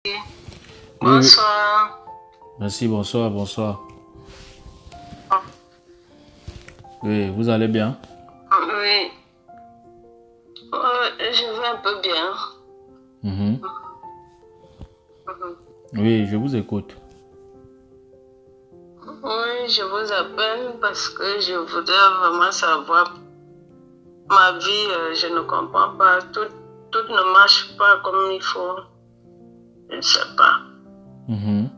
Oui, oui. Bonsoir. Merci, bonsoir, bonsoir. Oui, vous allez bien? Oui, je vais un peu bien. Mhm. Mhm. Oui, je vous écoute. Oui, je vous appelle parce que je voudrais vraiment savoir ma vie. Je ne comprends pas. Tout ne marche pas comme il faut. Je ne sais pas. Mhm.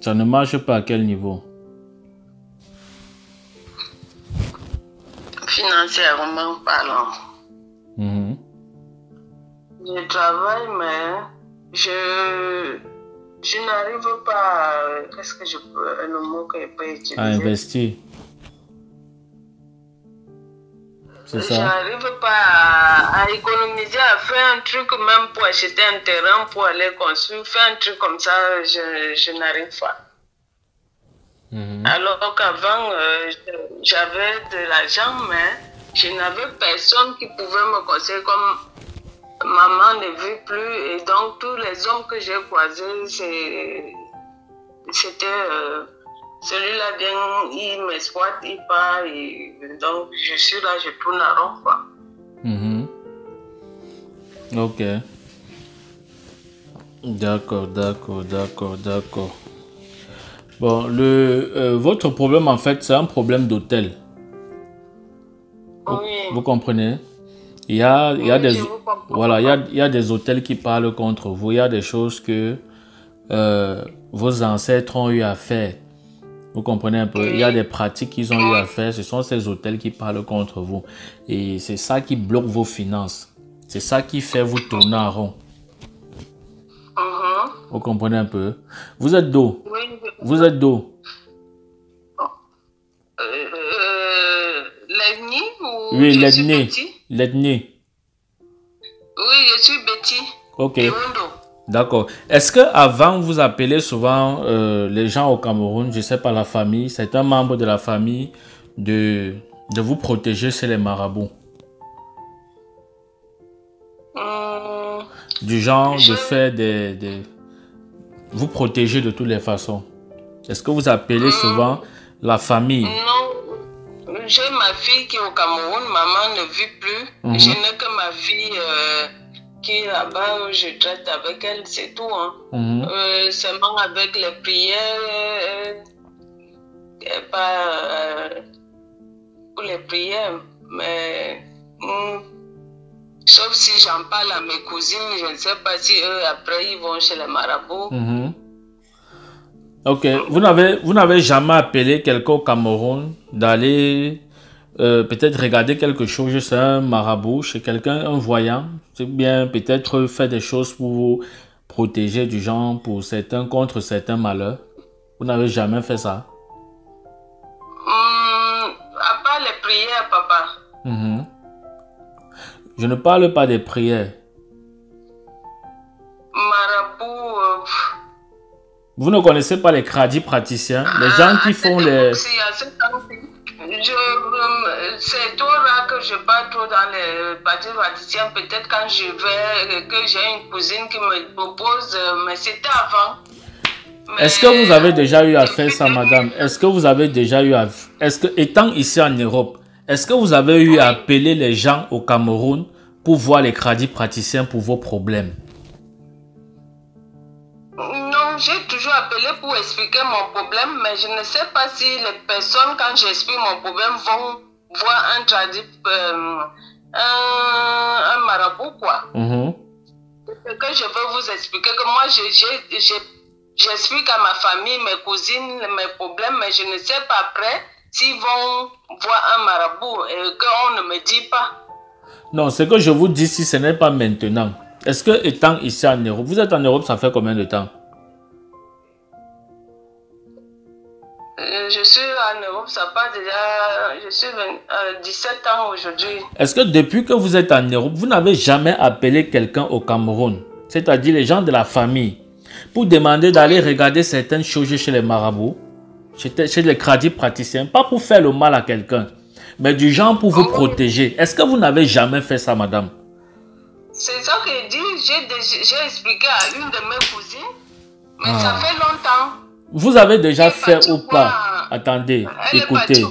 Ça ne marche pas à quel niveau? Financièrement parlant. Mhm. Je travaille, mais je n'arrive pas à... Qu'est-ce que je peux... Le mot que je peux À utiliser? investir, c'est Je ça? n'arrive pas à économiser, à faire un truc même pour acheter un terrain, pour aller construire, faire un truc comme ça, je n'arrive pas. Mhm. Alors qu'avant, j'avais de l'argent, mais je n'avais personne qui pouvait me conseiller comme maman ne vit plus. Et donc, tous les hommes que j'ai croisés, c'était celui-là vient, il m'exploite, il part. Et donc, je suis là, je tourne en rond, quoi. Mhm. Ok. D'accord, d'accord, d'accord, d'accord. Bon, votre problème, en fait, c'est un problème d'hôtel. Vous Oui, comprenez? Il y a oui, des, je vous comprends, voilà, papa. il y a des hôtels qui parlent contre vous. Il y a des choses que vos ancêtres ont eu à faire. Vous comprenez un peu? Il y a des Oui, pratiques qu'ils ont eu à faire. Ce sont ces hôtels qui parlent contre vous. Et c'est ça qui bloque vos finances. C'est ça qui fait vous tourner en rond. mhm. Vous comprenez un peu? Vous êtes d'où? Oui, je Vous comprends. êtes d'où? L'ennemi ou Oui, je suis l'ethnie. Betty? L'ethnie. Oui, je suis Betty. Ok. Et Wondo. D'accord. Est-ce que avant vous appelez souvent les gens au Cameroun, je sais pas, la famille, c'est un membre de la famille de, de vous protéger chez les marabouts? Hum, Du genre de je, faire vous protéger de toutes les façons. Est-ce que vous appelez souvent hum, la famille? non, j'ai ma fille qui est au Cameroun, maman ne vit plus. Je Mhm, n'ai que ma fille qui est là-bas, je traite avec elle, c'est tout. Hein. mhm. Seulement avec les prières, pas pour les prières, mais sauf si j'en parle à mes cousines, je ne sais pas si eux, après, ils vont chez les marabouts. Mhm. Ok. Vous n'avez jamais appelé quelqu'un au Cameroun d'aller peut-être regarder quelque chose chez un marabout, chez quelqu'un, un voyant. C'est bien peut-être faire des choses pour vous protéger du genre pour certains contre certains malheurs. Vous n'avez jamais fait ça. À part les prières, papa. Mhm. Je ne parle pas des prières. Marabout, Vous ne connaissez pas les kradis praticiens, les gens qui à font cette les... époque-ci, à ce temps-ci, c'est trop rare que je parte trop dans les parties praticiens. Peut-être quand je vais, que j'ai une cousine qui me propose, mais c'était avant. Est-ce que vous Mais avez déjà eu à faire depuis ça, madame? Est-ce que vous avez déjà eu à... Est-ce que, étant ici en Europe, est-ce que vous avez eu à oui. appeler les gens au Cameroun pour voir les kradis praticiens pour vos problèmes? Non, j'ai toujours appelé pour expliquer mon problème, mais je ne sais pas si les personnes, quand j'explique mon problème, vont voir un marabout, quoi. Mhm. Ce que je veux vous expliquer, que moi, j'explique à ma famille, mes cousines, mes problèmes, mais je ne sais pas après s'ils vont voir un marabout et qu'on ne me dit pas. Non, ce que je vous dis, si ce n'est pas maintenant. Est-ce que étant ici en Europe, vous êtes en Europe, ça fait combien de temps? Je suis en Europe, ça passe déjà, je suis 17 ans aujourd'hui. Est-ce que depuis que vous êtes en Europe, vous n'avez jamais appelé quelqu'un au Cameroun, c'est-à-dire les gens de la famille, pour demander d'aller Oui. regarder certaines choses chez les marabouts, chez les kradis praticiens, pas pour faire le mal à quelqu'un, mais du genre pour vous Oui. protéger. Est-ce que vous n'avez jamais fait ça, madame? C'est ça que je dis. J'ai expliqué à une de mes cousines, mais ça fait longtemps. Vous avez déjà fait ou pas? Attendez, écoutez.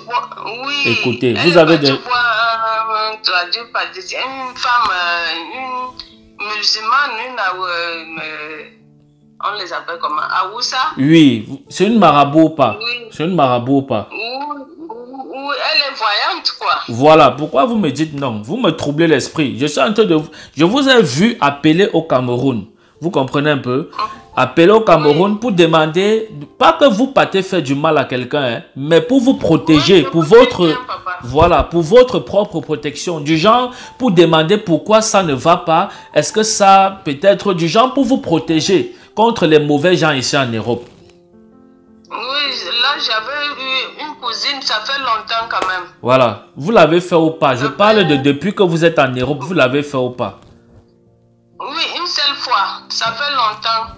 Oui, écoutez, vous avez déjà... Une femme, une musulmane, on les appelle comment? Aoussa? Oui, c'est une marabout ou pas? Oui. C'est une marabout ou pas? Oui, elle est voyante, quoi. Voilà, pourquoi vous me dites non? Vous me troublez l'esprit. Je suis en train de... Je vous ai vu appeler au Cameroun. Vous comprenez un peu? Appeler au Cameroun pour demander, pas que vous partez faire du mal à quelqu'un, hein, mais pour vous protéger, pour votre... Bien, voilà, pour votre propre protection. Du genre, pour demander pourquoi ça ne va pas. Est-ce que ça peut être du genre pour vous protéger contre les mauvais gens ici en Europe? Oui, là j'avais eu une cousine, ça fait longtemps quand même. Voilà, vous l'avez fait ou pas? Je parle de depuis que vous êtes en Europe, vous l'avez fait ou pas? Oui, une seule fois, ça fait longtemps.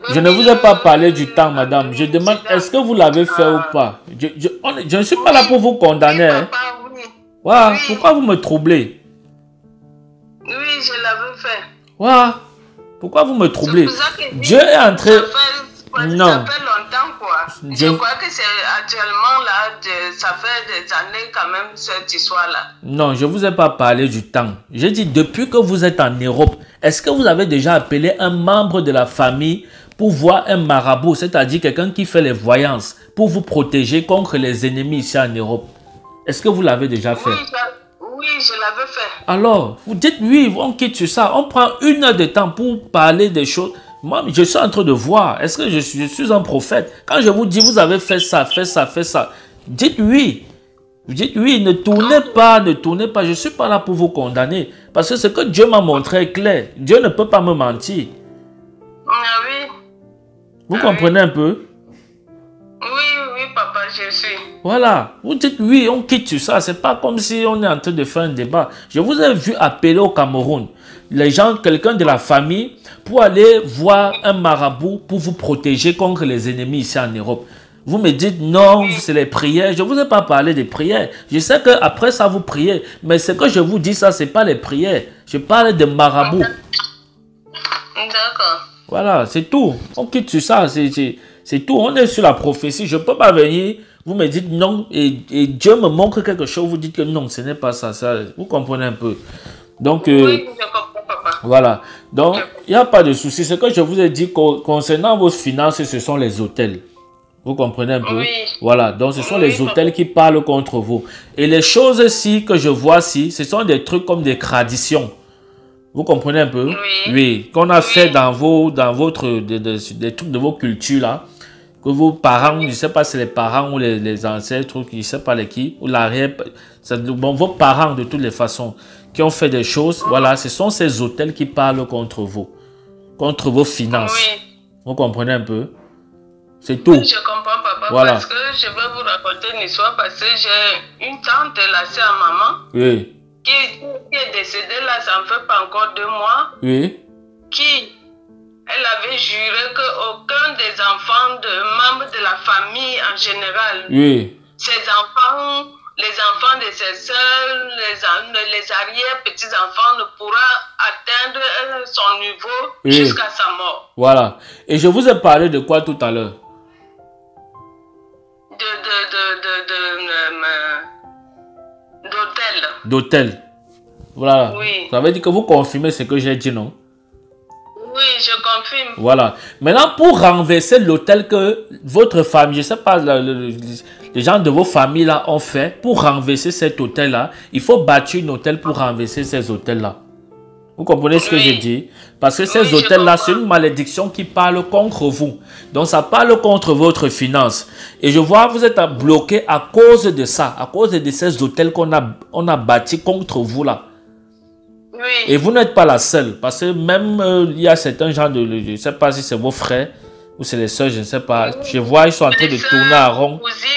Je ne vous ai pas parlé du temps, madame. Je demande, est-ce que vous l'avez fait ou pas? Je ne suis pas là pour vous condamner. Oui, papa, oui. Voilà, Oui. pourquoi vous me troublez? Oui, je l'avais fait. Voilà, pourquoi vous me troublez? C'est pour ça que Dieu est en train... Non. Ça fait longtemps, quoi. Je- Je crois que c'est actuellement là, ça fait des années quand même, cette histoire-là. Non, je ne vous ai pas parlé du temps. J'ai dit, depuis que vous êtes en Europe, est-ce que vous avez déjà appelé un membre de la famille pour voir un marabout, c'est-à-dire quelqu'un qui fait les voyances, pour vous protéger contre les ennemis ici en Europe? Est-ce que vous l'avez déjà fait? Oui, je l'avais fait. Alors, vous dites oui, on quitte sur ça. On prend 1 heure de temps pour parler des choses. Moi, je suis en train de voir. Est-ce que je suis un prophète? Quand je vous dis, vous avez fait ça, fait ça, fait ça, dites oui. Vous dites oui, ne tournez pas, ne tournez pas. Je ne suis pas là pour vous condamner. Parce que ce que Dieu m'a montré est clair. Dieu ne peut pas me mentir. Ah oui. Vous comprenez un peu? Oui, papa, je suis. Voilà. Vous dites oui, on quitte sur ça. C'est pas comme si on est en train de faire un débat. Je vous ai vu appeler au Cameroun. Les gens, quelqu'un de la famille, pour aller voir un marabout pour vous protéger contre les ennemis ici en Europe. Vous me dites non, c'est les prières. Je ne vous ai pas parlé des prières. Je sais qu'après ça, vous priez. Mais ce que je vous dis, ça, ce n'est pas les prières. Je parle de marabout. D'accord. Voilà, c'est tout. On quitte sur ça. C'est tout. On est sur la prophétie. Je ne peux pas venir. Vous me dites non. Et Dieu me montre quelque chose. Vous dites que non, ce n'est pas ça. Vous comprenez un peu. Donc, oui, je comprends, papa. voilà. Donc, il n'y a pas de souci. Ce que je vous ai dit concernant vos finances, ce sont les hôtels. Vous comprenez un peu? Oui. Voilà. Donc, ce sont les hôtels qui parlent contre vous. Et les choses-ci que je vois ici, ce sont des trucs comme des traditions. Vous comprenez un peu? Oui. Oui. Qu'on a fait dans votre, des trucs de vos cultures là. Que vos parents, je ne sais pas si c'est les parents ou les ancêtres, je ne sais pas les qui, ou l'arrière, bon, vos parents de toutes les façons, qui ont fait des choses, voilà, ce sont ces hôtels qui parlent contre vous, contre vos finances. Oui. Vous comprenez un peu? C'est tout. Oui, je comprends, papa, Voilà. parce que je vais vous raconter une histoire, parce que j'ai une tante, la sœur maman, Oui, qui est décédée là, ça ne fait pas encore 2 mois, oui, qui, elle avait juré qu'aucun des enfants de membres de la famille en général, oui, ses enfants, les enfants de ses soeurs, les arrière-petits-enfants ne pourra atteindre son niveau Oui. jusqu'à sa mort. voilà. Et je vous ai parlé de quoi tout à l'heure? D'hôtel. D'hôtel. Voilà. Oui. Ça veut dire que vous confirmez ce que j'ai dit, non? Oui, je confirme. Voilà. Maintenant, pour renverser l'hôtel que votre famille, je ne sais pas, les gens de vos familles là ont fait, pour renverser cet hôtel-là, il faut bâtir un hôtel pour renverser ces hôtels-là. Vous comprenez ce que j'ai dit? Parce que ces Oui, je hôtels-là, c'est comprends. une malédiction qui parle contre vous. Donc, ça parle contre votre finance. Et je vois, vous êtes bloqué à cause de ça, à cause de ces hôtels qu'on a bâtis contre vous là. Oui. Et vous n'êtes pas la seule. Parce que même, il y a certains gens de... Je ne sais pas si c'est vos frères ou c'est les soeurs, je ne sais pas. Je vois, ils sont en train de Les tourner en rond. cousines,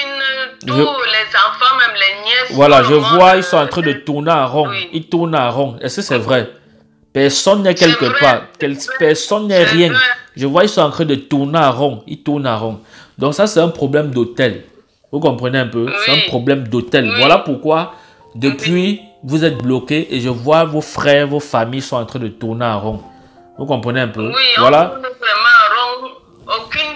tous les enfants, même les nièces. Voilà, tout je le monde, vois, ils sont en train de tourner en rond. Oui. Ils tournent en rond. Est-ce que c'est vrai? Personne n'est quelque vrai, part. c'est vrai. Personne n'est C'est rien. vrai. Je vois, ils sont en train de tourner en rond. Ils tournent en rond. Donc ça, c'est un problème d'hôtel. Vous comprenez un peu? C'est un Oui. problème d'hôtel. Oui. Voilà pourquoi, depuis vous êtes bloqué et je vois vos frères, vos familles sont en train de tourner en rond. Vous comprenez un peu? Oui, voilà. On tourne vraiment en rond. Une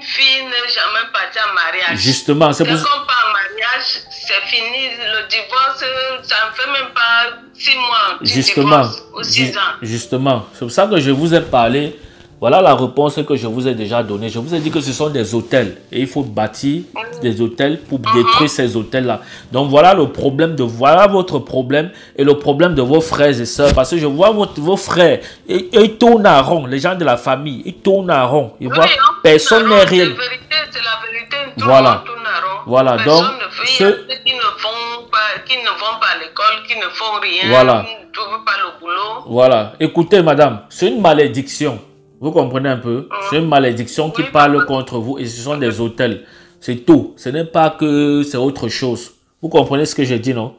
fille n'est jamais partie en mariage. Justement, c'est pour ça. Quand on part en mariage, c'est fini. Le divorce, ça ne fait même pas 6 mois. Justement, ou 6 ans. Justement, c'est pour ça que je vous ai parlé. Voilà la réponse que je vous ai déjà donnée. Je vous ai dit que ce sont des hôtels. Et il faut bâtir des hôtels pour détruire ces hôtels-là. Donc voilà le problème voilà votre problème et le problème de vos frères et sœurs. Parce que je vois vos frères, ils tournent en rond. Les gens de la famille, ils tournent en rond. Ils voient personne n'est rien. C'est la vérité. Voilà. Voilà. Donc, ceux qui ne vont pas à l'école, qui ne font rien, voilà. Qui ne trouvent pas le boulot. Voilà. Écoutez, madame, c'est une malédiction. Vous comprenez un peu? C'est une malédiction qui parle contre vous et ce sont des hôtels. C'est tout. Ce n'est pas que c'est autre chose. Vous comprenez ce que je dis, non?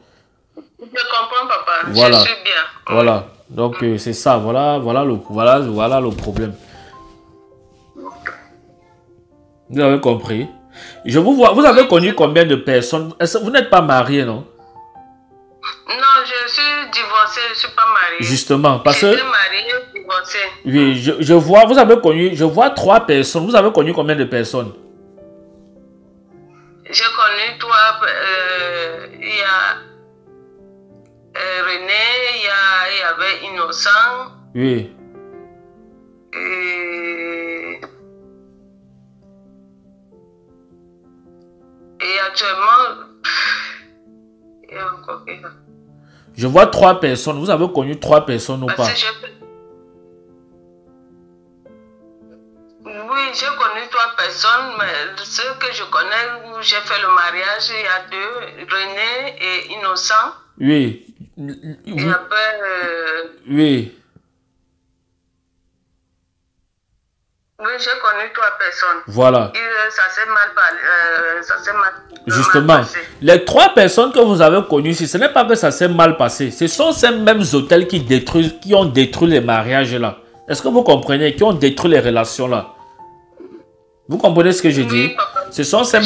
Je comprends, papa. Voilà. Je suis bien. Voilà. Donc, c'est ça. Voilà le problème. Vous avez compris? Je vous vois. Vous avez connu combien de personnes? Vous n'êtes pas marié, non? Non, je suis divorcée. Je ne suis pas mariée. Justement, parce que... Je suis mariée, divorcée. Oui, je vois. Vous avez connu... Je vois 3 personnes. Vous avez connu combien de personnes? J'ai connu 3. Il y a René, il y avait Innocent. Oui. Et actuellement, il y a encore quelqu'un. Je vois 3 personnes. Vous avez connu 3 personnes ou pas? Oui, j'ai connu 3 personnes, mais ceux que je connais, où j'ai fait le mariage, il y a 2, René et Innocent. Oui. Et après... Oui. Oui, j'ai connu 3 personnes. Voilà. Ça s'est mal Justement, passé. Les 3 personnes que vous avez connues ici, ce n'est pas que ça s'est mal passé. Ce sont ces mêmes hôtels qui ont détruit les mariages là. Est-ce que vous comprenez? Qui ont détruit les relations là. Vous comprenez ce que je dis? Ce sont ces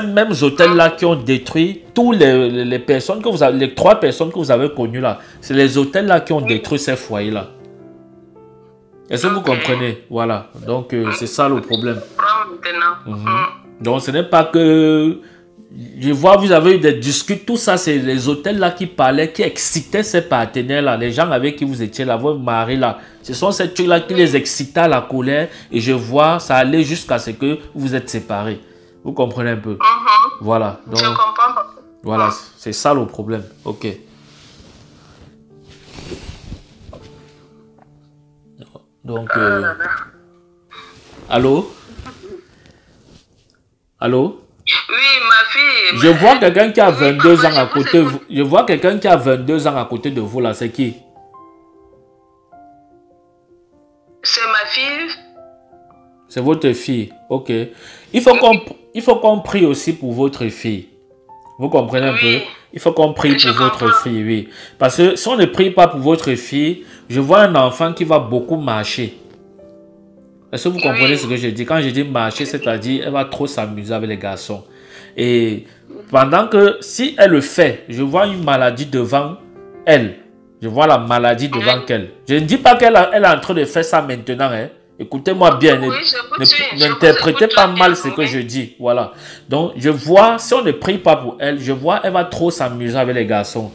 mêmes hôtels là qui ont détruit tous les personnes que vous avez, les 3 personnes que vous avez connues là. C'est les hôtels là qui ont détruit ces foyers là. Est-ce que vous comprenez? Voilà. Donc, c'est ça le problème. Donc, ce n'est pas que... Je vois, vous avez eu des discutes. Tout ça, c'est les hôtels là qui parlaient, qui excitaient ces partenaires là. Les gens avec qui vous étiez là, votre mari là. Ce sont ces trucs là qui les excitaient à la colère. Et je vois, ça allait jusqu'à ce que vous êtes séparés. Vous comprenez un peu? Voilà. Donc, je comprends. Voilà, c'est ça le problème. Ok. Donc, allô? Allô? Oui, ma fille. Je vois quelqu'un qui a 22 ans à côté de vous. Je vois quelqu'un qui a 22 ans à côté de vous là. C'est qui? C'est ma fille. C'est votre fille. Ok. Il faut qu'on prie aussi pour votre fille. Vous comprenez un peu? Il faut qu'on prie pour votre fille, oui. Parce que si on ne prie pas pour votre fille, je vois un enfant qui va beaucoup marcher. Est-ce que vous comprenez ce que je dis? Quand je dis marcher, c'est-à-dire elle va trop s'amuser avec les garçons. Et pendant que, si elle le fait, je vois une maladie devant elle. Je vois la maladie devant elle. Je ne dis pas qu'elle est en train de faire ça maintenant. Hein. Écoutez-moi bien. N'interprétez pas mal ce que je dis. Voilà. Donc, je vois, si on ne prie pas pour elle, je vois elle va trop s'amuser avec les garçons.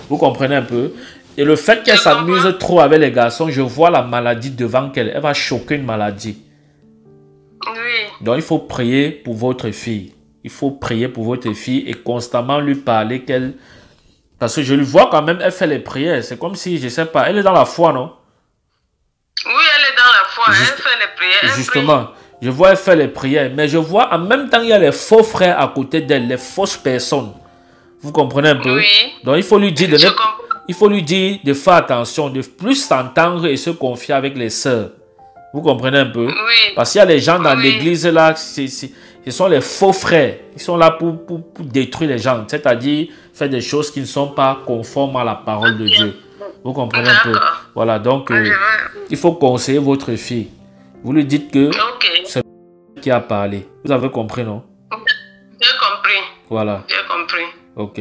Vous comprenez un peu? Et le fait qu'elle s'amuse trop avec les garçons, je vois la maladie devant elle. Elle va choquer une maladie. Oui. Donc, il faut prier pour votre fille. Il faut prier pour votre fille et constamment lui parler qu'elle... Parce que je lui vois quand même, elle fait les prières. C'est comme si, je ne sais pas, elle est dans la foi, non? Oui, elle est dans la foi. Elle fait les prières. Justement, je vois elle fait les prières. Mais je vois en même temps, il y a les faux frères à côté d'elle, les fausses personnes. Vous comprenez un peu? Oui. Donc, il faut lui dire de faire attention, de plus s'entendre et se confier avec les sœurs. Vous comprenez un peu? Oui. Parce qu'il y a les gens dans l'église là, ce sont les faux frères. Ils sont là pour détruire les gens. C'est-à-dire faire des choses qui ne sont pas conformes à la parole de Dieu. Vous comprenez un peu? Voilà, donc il faut conseiller votre fille. Vous lui dites que c'est qui a parlé. Vous avez compris, non? J'ai compris. Voilà. J'ai compris. Ok.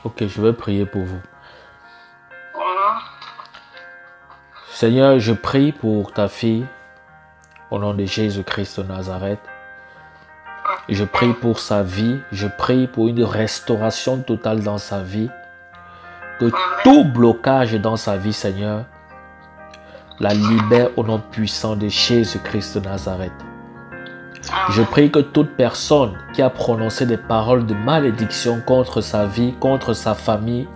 Ok, je vais prier pour vous. Seigneur, je prie pour ta fille, au nom de Jésus-Christ de Nazareth. Je prie pour sa vie, je prie pour une restauration totale dans sa vie. Que tout blocage dans sa vie, Seigneur, la libère au nom puissant de Jésus-Christ de Nazareth. Je prie que toute personne qui a prononcé des paroles de malédiction contre sa vie, contre sa famille,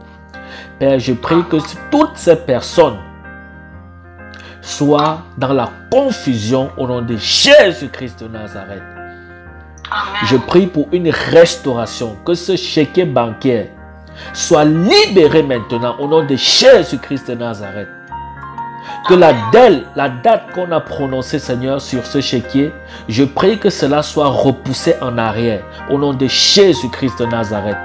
Père, je prie que toutes ces personnes soient dans la confusion au nom de Jésus-Christ de Nazareth. Je prie pour une restauration, que ce chéquier bancaire soit libéré maintenant au nom de Jésus-Christ de Nazareth. Que la date qu'on a prononcée, Seigneur, sur ce chéquier, je prie que cela soit repoussé en arrière au nom de Jésus-Christ de Nazareth.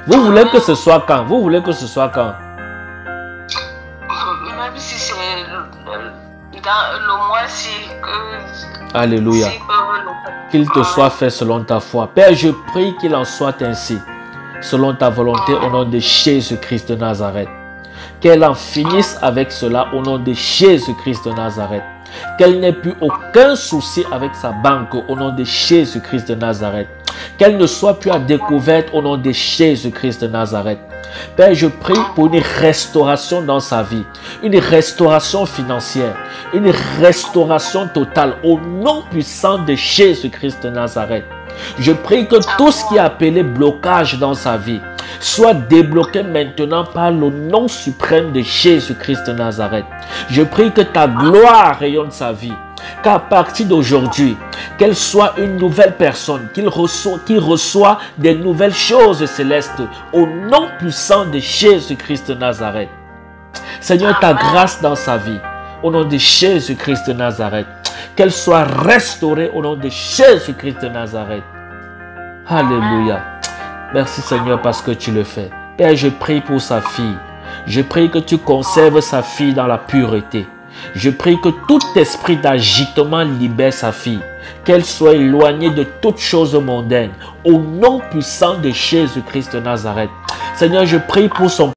Vous voulez que ce soit quand? Vous voulez que ce soit quand? Même si c'est dans le mois-ci que... Alléluia. Qu'il te soit fait selon ta foi. Père, je prie qu'il en soit ainsi, selon ta volonté, au nom de Jésus-Christ de Nazareth. Qu'elle en finisse avec cela au nom de Jésus-Christ de Nazareth. Qu'elle n'ait plus aucun souci avec sa banque au nom de Jésus-Christ de Nazareth. Qu'elle ne soit plus à découverte au nom de Jésus-Christ de Nazareth. Père, je prie pour une restauration dans sa vie, une restauration financière, une restauration totale au nom puissant de Jésus-Christ de Nazareth. Je prie que tout ce qui est appelé blocage dans sa vie soit débloqué maintenant par le nom suprême de Jésus-Christ de Nazareth. Je prie que ta gloire rayonne sa vie, qu'à partir d'aujourd'hui, qu'elle soit une nouvelle personne, qu'il reçoit des nouvelles choses célestes au nom puissant de Jésus-Christ de Nazareth. Seigneur, ta grâce dans sa vie, au nom de Jésus-Christ de Nazareth, qu'elle soit restaurée au nom de Jésus-Christ de Nazareth. Alléluia. Merci Seigneur parce que tu le fais. Père, je prie pour sa fille. Je prie que tu conserves sa fille dans la pureté. Je prie que tout esprit d'agitement libère sa fille. Qu'elle soit éloignée de toutes choses mondaines. Au nom puissant de Jésus-Christ de Nazareth. Seigneur, je prie pour son